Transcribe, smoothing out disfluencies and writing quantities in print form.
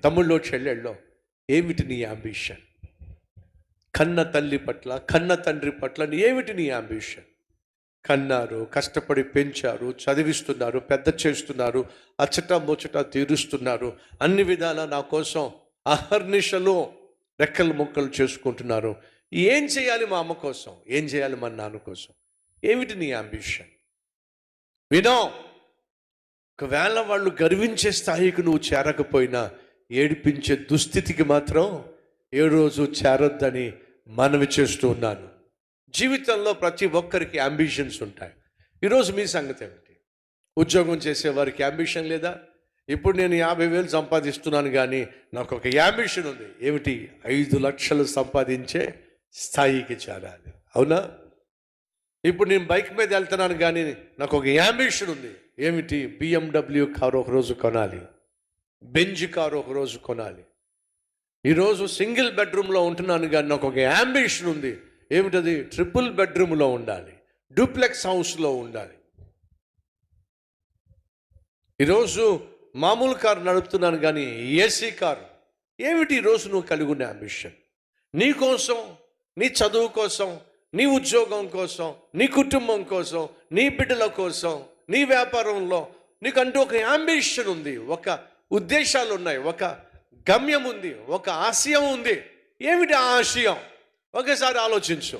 తమ్ముళ్ళో చెల్లెళ్ళో, ఏమిటి నీ అంబిషన్? కన్న తల్లి పట్ల, కన్న తండ్రి పట్ల ఏమిటి నీ అంబిషన్? కన్నారు, కష్టపడి పెంచారు, చదివిస్తున్నారు, పెద్ద చేస్తున్నారు, అచ్చట ముచ్చట తీరుస్తున్నారు, అన్ని విధాల నా కోసం అహర్నిశలో రెక్కలు ముక్కలు చేసుకుంటున్నారు. ఏం చేయాలి మా అమ్మ కోసం? ఏం చేయాలి మా నాన్న కోసం? ఏమిటి నీ అంబిషన్? వినో, ఒకవేళ వాళ్ళు గర్వించే స్థాయికి నువ్వు చేరకపోయినా ఏడిపించే దుస్థితికి మాత్రం ఏ రోజు చేరొద్దని మనవి చేస్తూ ఉన్నాను. జీవితంలో ప్రతి ఒక్కరికి అంబిషన్స్ ఉంటాయి. ఈరోజు మీ సంగతి ఏమిటి? ఉద్యోగం చేసేవారికి అంబిషన్ లేదా? ఇప్పుడు నేను 50,000 సంపాదిస్తున్నాను, కానీ నాకు ఒక అంబిషన్ ఉంది. ఏమిటి? 5 లక్షలు సంపాదించే స్థాయికి చేరాలి. అవునా? ఇప్పుడు నేను బైక్ మీద వెళ్తున్నాను, కానీ నాకు ఒక అంబిషన్ ఉంది. ఏమిటి? BMW కారు ఒకరోజు కొనాలి, బెంజ్ కారు ఒకరోజు కొనాలి. ఈరోజు సింగిల్ బెడ్రూమ్లో ఉంటున్నాను, కానీ నాకు ఒక అంబిషన్ ఉంది. ఏమిటది? ట్రిపుల్ బెడ్రూమ్లో ఉండాలి, డూప్లెక్స్ హౌస్లో ఉండాలి. ఈరోజు మామూలు కారు నడుపుతున్నాను, కానీ ఏసీ కారు. ఏమిటి ఈరోజు నువ్వు కలిగి ఉన్న అంబిషన్? నీ కోసం, నీ చదువు కోసం, నీ ఉద్యోగం కోసం, నీ కుటుంబం కోసం, నీ బిడ్డల కోసం, నీ వ్యాపారంలో నీకంటూ ఒక అంబిషన్ ఉంది, ఒక ఉద్దేశాలు ఉన్నాయి, ఒక గమ్యం ఉంది, ఒక ఆశయం ఉంది. ఏమిటి ఆ ఆశయం? ఒకసారి ఆలోచించు.